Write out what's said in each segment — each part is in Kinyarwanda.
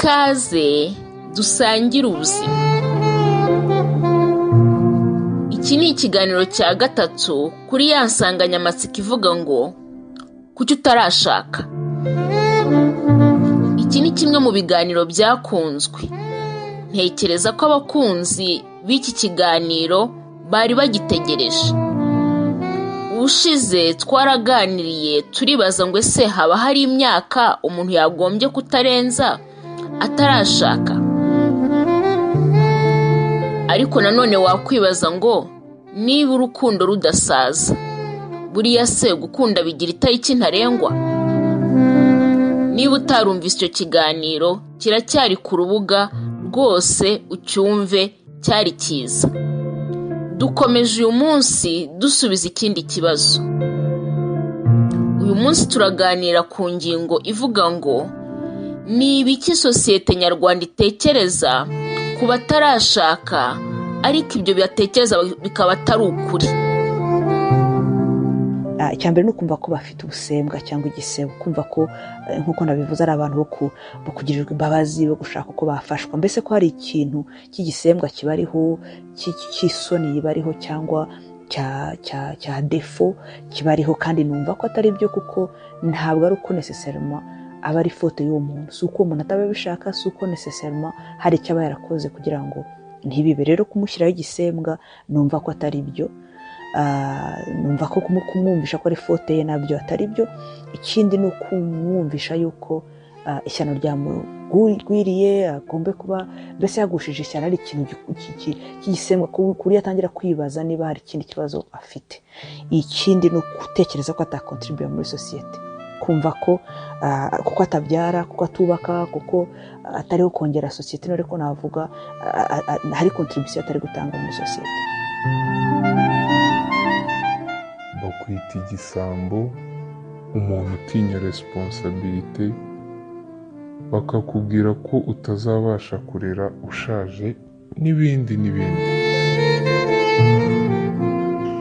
ikaze dusangire ubuzima. Iki ni ikiganiro cya gatatu kuri ya nsanganyamatsiko ivuga ngo kuki utarashaka. Iki ni kimwe mu biganiro byakunzwe. Ntekereza ko abakunzi b'iki kiganiro bari bagitegereje. Ushize twaraganiriye turibaza ngo ese haba hari imyaka umuntu yagombye kutarenza atarashaka. Ariko nanone wakwibaza ngo niba urukundo rudasaza, buriya se gukunda bigira itariki ntarengwa? Niba utarumvise icyo kiganiro kiracyari ku rubuga rwose ucyumve, cyari cyiza. Dukomeje uyu munsi dusubiza ikindi kibazo. Uyu munsi turaganira ku ngingo ivuga ngo ni ibiki sosiyete nyarwanda itekereza ku batarashaka ariko ibyo batekereza bikaba atari ukuri. Icyambere ni ukumva ko bafite ubusembwa cyangwa igisebo, kumva ko nk'uko nabivuze ari abantu bo kugirirwa imbabazi, bo gushaka uko bafashwa, mbese ko hari ikintu cy'igisembwa kibariho, cy'isoni kibariho, cyangwa cya defo kibariho, kandi numva ko atari byo, kuko ntabwo ari uko necessairement aba ari foto y'uwo muntu, si uko umuntu ataba bishaka, si uko necessairement hari icyo aba yarakoze kugira ngo ntibibe. Rero kumushyiraho igisembwa numva ko atari byo. Numva ko kumwumvisha ko ari foto ye nabyo atari byo. Ikindi ni ukumwumvisha yuko ishyano ryamugwiriye, agombe kuba mbese yagushije ishyano ari ikintu cy'igisembwa, kuri yatangira kwibaza niba hari ikindi kibazo afite. Ikindi ni ugutekereza ko atakontribuye muri sosiyete, kumva ko kuko atabyara, kuko atubaka, kuko atariho kongera sosiyete, ariko navuga hari contribution atari gutanga muri sosiyete. Bakwita igisambo, umuntu utinya responsibility, bakakubwira ko utazabasha kurera ushaje, n'ibindi n'ibindi.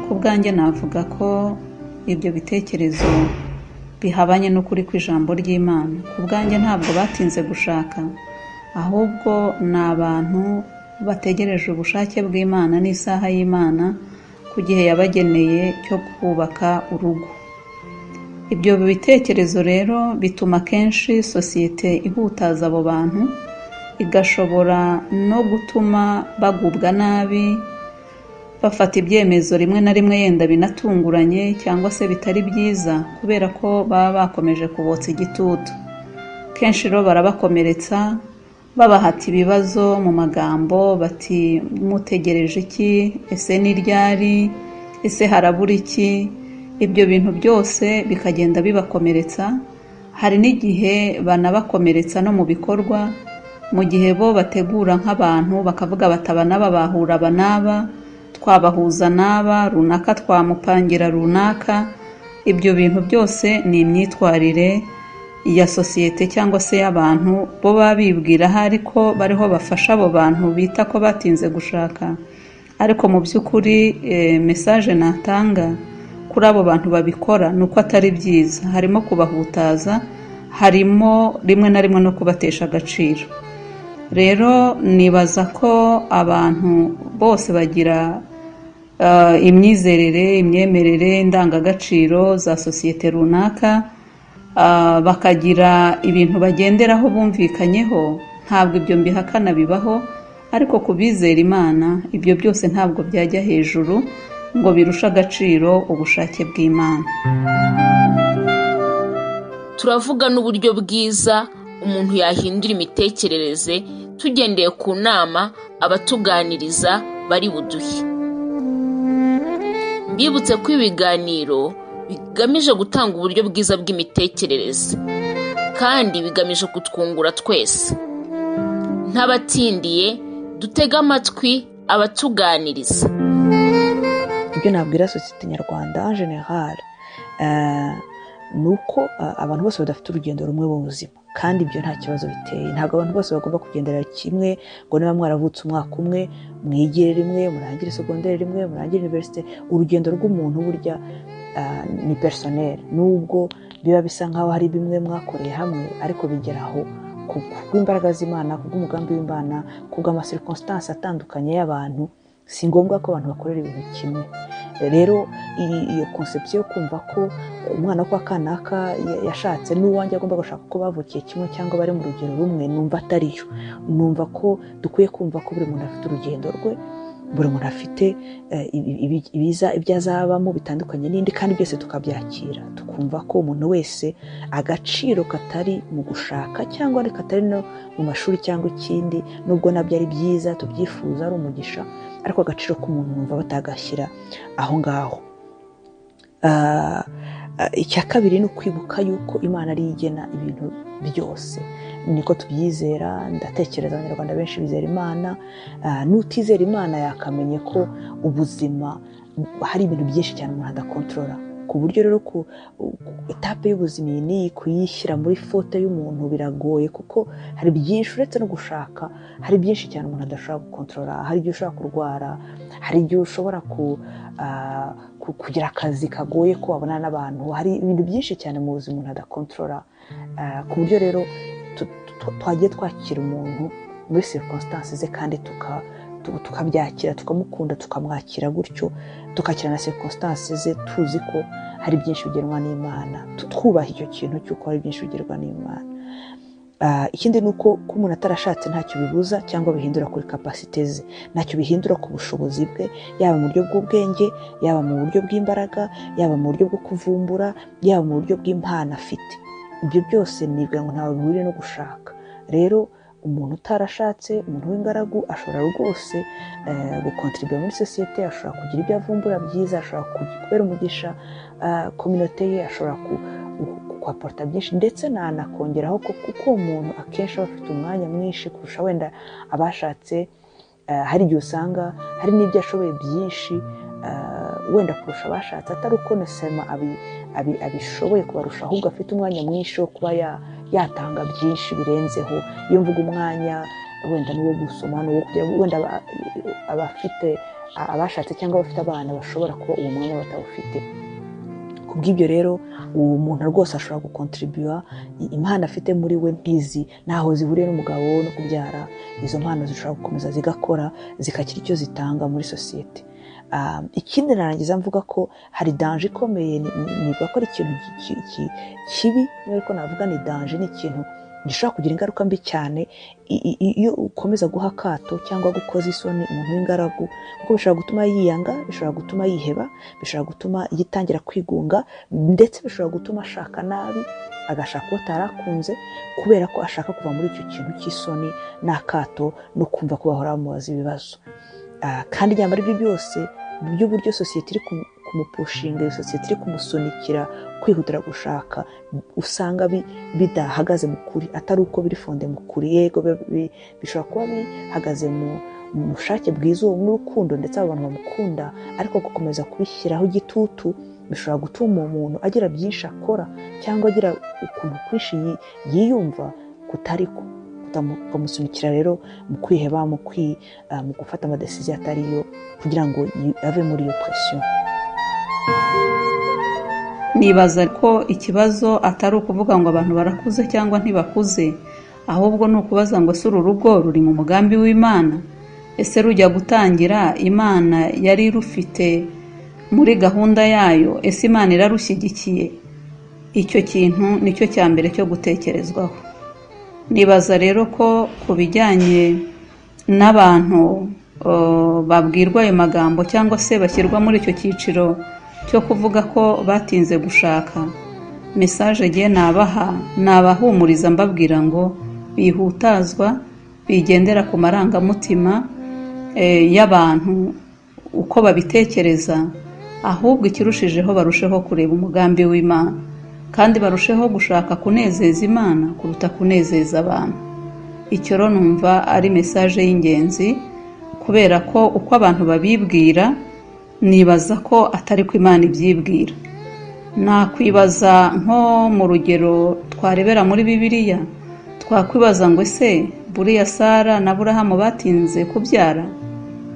Ku bwanjye navuga ko ibyo bitekerezo bihabanye n'ukuri kw'ijambo ry'Imana. Ku bwanjye ntabwo batinze gushaka, ahubwo ni abantu bategereje ubushake bw'Imana n'isaha y'Imana ku gihe yabageneye cyo kubaka urugo. Ibyo bitekerezo rero bituma kenshi sosiyete ihutaza abo bantu, igashobora no gutuma bagubwa nabi, bafata ibyemezo rimwe na rimwe yenda binatunguranye cyangwa se bitari byiza, kubera ko baba bakomeje kubotsa igitutu. Kenshi rero barabakomeretsa, babahata ibibazo mu magambo, bati mutegereje iki, ese ni ryari, ese harabura iki. Ibyo bintu byose bikagenda bibakomeretsa. Hari n'igihe banabakomeretsa no mu bikorwa, mu gihe bo bategura nk'abantu bakavuga batabana babahura banaba, twabahuza naba runaka, twamupangira runaka. Ibyo bintu byose ni imyitwarire ya sosiyete cyangwa se y'abantu bo babibwira ariko bariho bafasha abo bantu bita ko batinze gushaka. Ariko mu by'ukuri message natanga kuri abo bantu babikora ni uko atari byiza. Harimo kubahutaza, harimo rimwe na rimwe no kubatesha agaciro. Rero nibaza ko abantu bose bagira imyizerere, imyemerere, indangagaciro za sosiyete runaka, bakagira ibintu bagenderaho bumvikanyeho. Ntabwo ibyo mbihakana, bibaho, ariko kubizera Imana ibyo byose ntabwo byajya hejuru ngo birushe agaciro ubushake bw'Imana. Turavuga n'uburyo bwiza umuntu yahindura imitekerereze tugendeye ku nama abatuganiriza bari buduhe. Mbibutse ko ibiganiro bigamije gutanga uburyo bwiza bw'imitekerereze, kandi bigamije kutwungura twese. Ntabatindiye, dutega amatwi abatuganiriza. Ibyo nabwira sosiyete nyarwanda en general ni uko abantu bose badafite urugendo rumwe mu buzima, kandi ibyo nta kibazo biteye. Ntabwo abantu bose bagomba kugendera kimwe, ngo niba mwaravutse umwaka umwe mwigire rimwe, murangire secondaire rimwe, murangire université. Urugendo rw'umuntu burya ni personnel, nubwo biba bisa nkaho hari bimwe mwakoreye hamwe, ariko bigeraho kubw'imbaraga z'Imana, kubw'umugambi w'Imana, kubw'amasirkonstansi atandukanye y'abantu, si ngombwa ko abantu bakorera ibintu kimwe. Rero iyo conception yo kumva ko umwana kwa kanaka yashatse n'uwanjye agomba gushaka ko bavukiye kimwe cyangwa bari mu rugero rumwe, numva atariyo. Numva ko dukwiye kumva ko buri muntu afite urugendo rwe, buri muntu afite ibyo azabamo bitandukanye n'indi, kandi byose tukabyakira, tukumva ko umuntu wese agaciro katari mu gushaka cyangwa katari no mu mashuri cyangwa ikindi, nubwo nabyo ari byiza tubyifuza ari umugisha, ariko agaciro k'umuntu numva batagashyira aho ngaho. Icya kabiri ni ukwibuka yuko Imana ari igena ibintu byose, niko tubyizera. Ndatekereza abanyarwanda benshi bizera Imana, n'utizera Imana yakamenye ko ubuzima hari ibintu byinshi cyane umuntu adakontorora, ku buryo rero ku etape y'ubuzima iyi n'iyi kuyishyira muri fote y'umuntu biragoye, kuko hari byinshi uretse no gushaka, hari byinshi cyane umuntu adashobora gukontorora. Hari igihe ushobora kurwara, hari igihe ushobora kugira akazi kagoye ko wabona n'abantu, hari ibintu byinshi cyane mu buzima umuntu adakontorora, ku buryo rero twagiye twakira umuntu muri circonstances ze, kandi tukabyakira, tukamukunda, tukamwakira gutyo, tukakira na circonstances ze tuzi ko hari byinshi bigenwa n'Imana, twubaha icyo kintu cy'uko hari byinshi bigerwa n'Imana. Ikindi ni uko umuntu atarashatse ntacyo bibuza cyangwa bihindura kuri kapasite ze, ntacyo bihindura ku bushobozi bwe, yaba mu buryo bw'ubwenge, yaba mu buryo bw'imbaraga, yaba mu buryo bwo kuvumbura, yaba mu buryo bw'impano afite. Ibyo byose nibwira ngo ntawe bihuriye no gushaka. Rero umuntu utarashatse, umuntu w'ingaragu, ashobora rwose gukontribuya muri sosiyete, ashobora kugira ibyo avumbura byiza, ashobora kubera umugisha communauté ye, ashobora kwaporta byinshi, ndetse nanakongeraho ko kuko umuntu akenshi aba afite umwanya mwinshi kurusha wenda abashatse. Hari igihe usanga hari n'ibyo ashoboye byinshi wenda kurusha abashatse, atari uko nesema abishoboye kubarusha, ahubwo afite umwanya mwinshi wo kuba yatanga byinshi birenzeho. Iyo mvuga umwanya wenda n'uwo gusoma, n'uwo kugira wenda abafite abashatse cyangwa abafite abana bashobora kuba uwo mwanya batawufite. Kubw'ibyo rero uwo muntu rwose ashobora gukontribuya, impano afite muri we ntizi ntaho zihuriye n'umugabo no kubyara. Izo mpano zishobora gukomeza zigakora, zikagira icyo zitanga muri sosiyete. Ikindi narangiza mvuga ko hari danger ikomeye, niba ko ari ikintu kibi, ariko navuga ni danger, ni ikintu gishobora kugira ingaruka mbi cyane iyo ukomeza guha akato cyangwa gukoza isoni umuntu w'ingaragu, kuko bishobora gutuma yiyanga, bishobora gutuma yiheba, bishobora gutuma yitangira kwigunga, ndetse bishobora gutuma ashaka nabi, agashaka uwo atarakunze, kubera ko ashaka kuva muri icyo kintu cy'isoni n'akato no kumva ko bahora bamubaza ibibazo. Kandi nyamara ibyo byose by'uburyo sosiyete iri kumupushinga, sosiyete iri kumusunikira kwihutira gushaka, usanga bidahagaze mu kuri, atari uko biri fonde mu kuri. Yego bishobora kuba bihagaze mu bushake bwiza n'urukundo, ndetse abantu bamukunda, ariko gukomeza kubishyiraho igitutu bishobora gutuma umuntu agira byinshi akora cyangwa agira ukuntu kwinshi yiyumva kutari ko, kutamusunikira rero mu kwiheba, mu gufata amadesiziyo atariyo, kugira ngo ave muri iyo presiyo. Nibaza ko ikibazo atari ukuvuga ngo abantu barakuze cyangwa ntibakuze, ahubwo ni ukubaza ngo ese uru rugo ruri mu mugambi w'Imana? Ese rujya gutangira Imana yari rufite muri gahunda yayo? Ese Imana irarushyigikiye? Icyo kintu nicyo cya mbere cyo gutekerezwaho. Nibaza rero ko ku bijyanye n'abantu babwirwa ayo magambo cyangwa se bashyirwa muri icyo cyiciro cyo kuvuga ko batinze gushaka, mesaje ngiye nabahumuriza mbabwira ngo bihutazwa, bigendera ku marangamutima y'abantu uko babitekereza, ahubwo ikirushijeho barusheho kureba umugambi w'Imana, kandi barusheho gushaka kunezeza Imana kuruta kunezeza abantu. Icyo rero numva ari mesaje y'ingenzi, kubera ko uko abantu babibwira nibaza ko atari ko Imana ibyibwira. Nakwibaza nko mu rugero twarebera muri Bibiliya, twakwibaza ngo ese buriya Sara na Aburahamu batinze kubyara?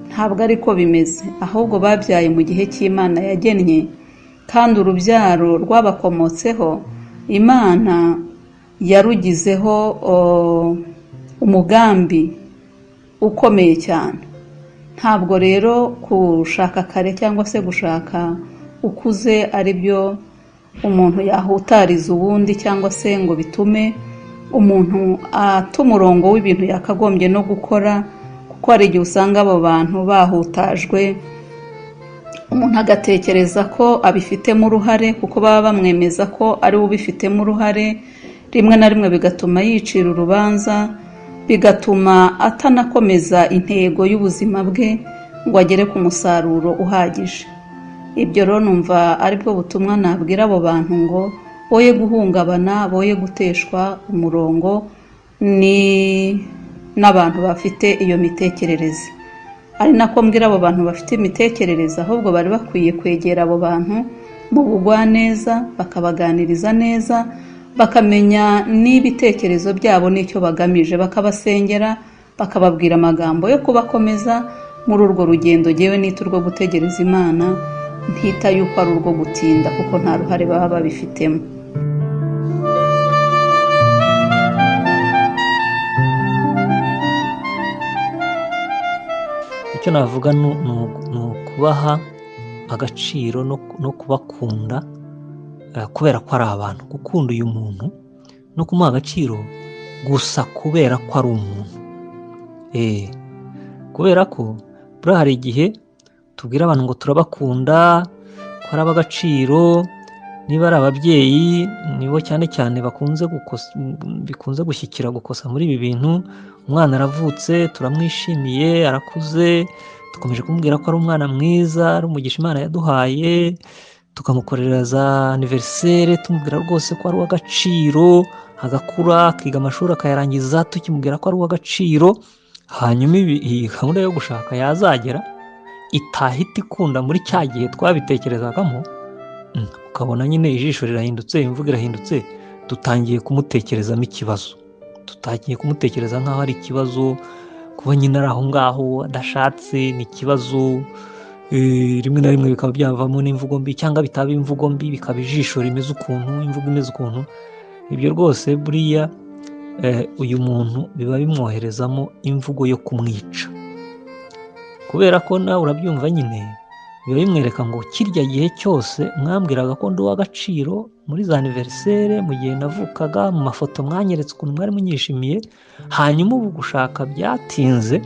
Ntabwo ariko bimeze, ahubwo babyaye mu gihe cy'Imana yagennye, kandi urubyaro rwabakomotseho Imana yarugizeho umugambi ukomeye cyane. Ntabwo rero gushaka kare cyangwa se gushaka ukuze ari byo umuntu yahutariza ubundi cyangwa se ngo bitume umuntu ata umurongo w'ibintu yakagombye no gukora, kuko hari igihe usanga abo bantu bahutajwe, umuntu agatekereza ko abifitemo uruhare kuko baba bamwemeza ko ari we ubifitemo uruhare, rimwe na rimwe bigatuma yicira urubanza, bigatuma atanakomeza intego y'ubuzima bwe ngo agere ku musaruro uhagije. Ibyo rero numva ari bwo butumwa nabwira abo bantu ngo boye guhungabana, boye guteshwa umurongo n'abantu bafite iyo mitekerereze. Ari nako mbwira abo bantu bafite imitekerereze ahubwo bari bakwiye kwegera abo bantu mu bugwaneza, bakabaganiriza neza, bakamenya n'ibitekerezo byabo n'icyo bagamije, bakabasengera, bakababwira amagambo yo kubakomeza muri urwo rugendo jyewe nita urwo gutegereza Imana, ntita yuko ari urwo gutinda kuko nta ruhare baba babifitemo. Icyo navuga ni ukubaha agaciro no kubakunda, kubera ko ari abantu. Gukunda uyu muntu no kumuha agaciro gusa kubera ko ari umuntu. Kubera ko buriya hari igihe tubwira abantu ngo turabakunda, ko ari ab'agaciro. Niba ari ababyeyi nibo cyane cyane bikunze gushyikira gukosa muri ibi bintu. Umwana aravutse, turamwishimiye, arakuze, dukomeje kumubwira ko ari umwana mwiza, ari umugisha Imana yaduhaye, tukamukorera za aniveriseri tumubwira rwose ko ari uw'agaciro, agakura akiga amashuri akayarangiza tukimubwira ko ari uw'agaciro. Hanyuma iyi gahunda yo gushaka yazagera itahita ikunda muri cya gihe twabitekerezagamo, ukabona nyine ijisho rirahindutse, imvugo irahindutse, dutangiye kumutekerezamo ikibazo, tutagiye kumutekereza nk'aho ari ikibazo. Kuba nyine ari aho ngaho adashatse ni ikibazo. Rimwe na rimwe bikaba byavamo n'imvugo mbi, cyangwa bitaba imvugo mbi bikaba ijisho rimeze ukuntu, imvugo imeze ukuntu. Ibyo rwose buriya uyu muntu biba bimwoherezamo imvugo yo kumwica, kubera ko nawe urabyumva nyine, biba bimwereka ngo kirya gihe cyose mwambwiraga ko ndi uw'agaciro muri za aniveriseri, mu gihe navukaga, mu mafoto mwanyeretse ukuntu mwari munyishimiye, hanyuma ubu gushaka byatinze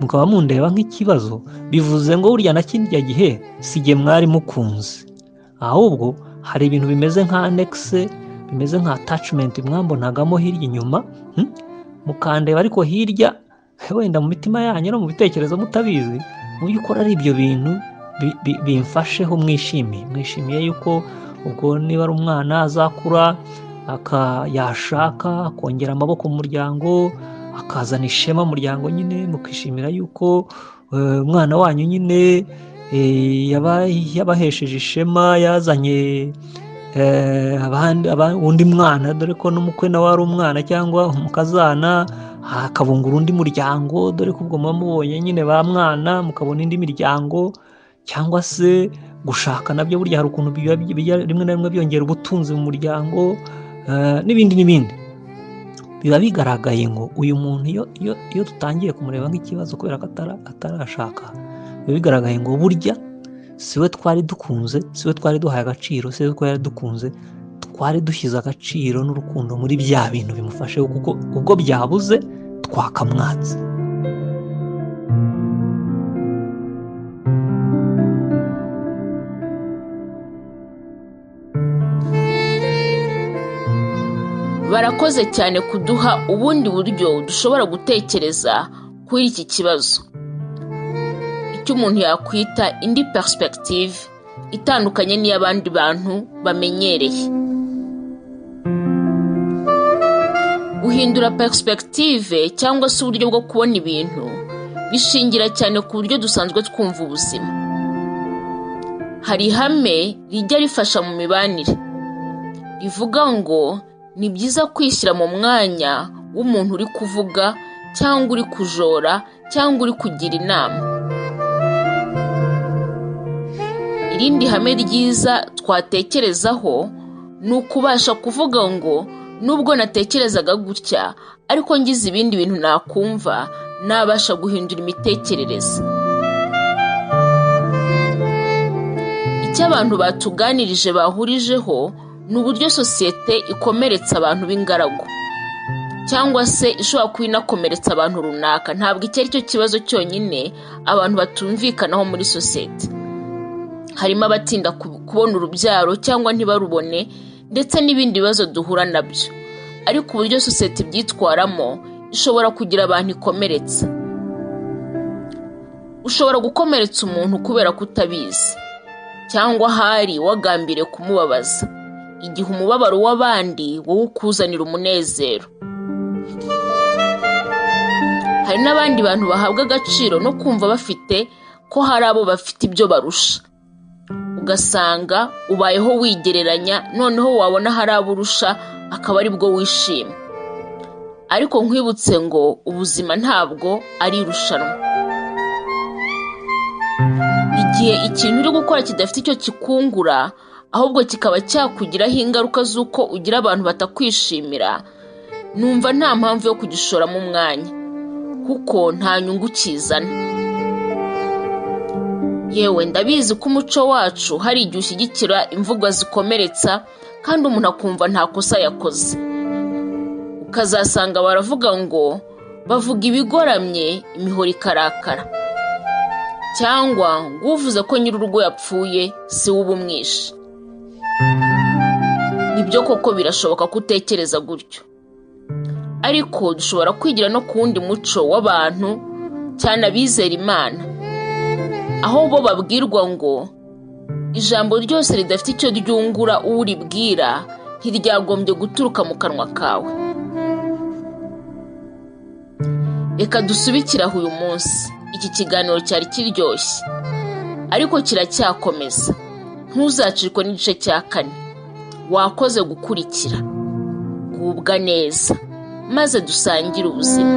mukaba mundeba nk'ikibazo, bivuze ngo burya na kirya gihe si jye mwari mukunze, ahubwo hari ibintu bimeze nka anekise, bimeze nka atachment mwambonagamo hirya inyuma, mukandeba ariko hirya wenda mu mitima yanyu no mu bitekerezo mutabizi, mu by'ukuri ari ibyo bintu bimfasheho mwishimiye yuko ubwo niba ari umwana azakura yashaka akongera amaboko mu muryango, akazana ishema mu muryango, nyine mukishimira yuko umwana wanyu nyine yabahesheje ishema, yazanye undi mwana, dore ko n'umukwe nawe ari umwana cyangwa umukazana, akabungura undi muryango, dore ko ubwo muba mubonye nyine ba mwana mukabona indi miryango. Cyangwa se gushaka nabyo burya hari ukuntu rimwe na rimwe byongera ubutunzi mu muryango, n'ibindi. Biba bigaragaye ngo uyu muntu iyo tutangiye kumureba nk'ikibazo kubera ko atarashaka, biba bigaragaye ngo burya siwe twari dukunze, siwe twari duhaye agaciro, siwe twari dukunze, twari dushyize agaciro n'urukundo muri bya bintu bimufasheho, kuko ubwo byabuze twakamwatse. Barakoze cyane kuduha ubundi buryo dushobora gutekereza kuri iki kibazo, icyo umuntu yakwita indi perspective itandukanye n'iy'abandi bantu bamenyereye. Guhindura perspective cyangwa se uburyo bwo kubona ibintu bishingira cyane ku buryo dusanzwe twumva ubuzima. Hari ihame rijya rifasha mu mibanire rivuga ngo ni byiza kwishyira mu mwanya w'umuntu uri kuvuga cyangwa uri kujora cyangwa uri kugira inama. Irindi hame ryiza twatekerezaho ni ukubasha kuvuga ngo nubwo natekerezaga gutya ariko ngize ibindi bintu nakumva nabasha guhindura imitekerereze. Icyo abantu batuganirije bahurijeho ni uburyo sosiyete ikomeretsa abantu b'ingaragu, cyangwa se ishobora kuba inakomeretsa abantu runaka. Ntabwo icyo ari cyo kibazo cyonyine abantu batumvikanaho muri sosiyete. Harimo abatinda kubona urubyaro cyangwa ntibarubone, ndetse n'ibindi bibazo duhura nabyo. Ariko uburyo sosiyete ibyitwaramo ishobora kugira abantu ikomeretsa. Ushobora gukomeretsa umuntu kubera kutabizi, cyangwa hari wagambiriye kumubabaza, igihe umubabaro w'abandi wowe ukuzanira umunezero. Hari n'abandi bantu bahabwa agaciro no kumva bafite ko hari abo bafite ibyo barusha. Ugasanga ubayeho wigereranya, noneho wabona hari abo urusha akaba ari bwo wishima. Ariko nkwibutse ngo ubuzima ntabwo ari irushanwa. Igihe ikintu uri gukora kidafite icyo kikungura, ahubwo kikaba cyakugiraho ingaruka z'uko ugira abantu batakwishimira, numva nta mpamvu yo kugishoramo umwanya, kuko nta nyungu kizana. Yewe ndabizi ko umuco wacu hari igihe ushyigikira imvugo zikomeretsa, kandi umuntu akumva nta kosa yakoze. Ukazasanga baravuga ngo bavuga ibigoramye imihoro ikarakara, cyangwa ngo uvuze ko nyir'urugo yapfuye si we uba umwishe. Nibyo koko birashoboka ko utekereza gutyo, ariko dushobora kwigira no ku wundi muco w'abantu, cyane abizera Imana, aho bo babwirwa ngo ijambo ryose ridafite icyo ryungura uwo uribwira ntiryagombye guturuka mu kanwa kawe. Reka dusubikire aho uyu munsi. Iki kiganiro cyari kiryoshye, ariko kiracyakomeza. Ntuzacirwe n'igice cya 4. Wakoze gukurikira. Gubwa neza, maze dusangire ubuzima.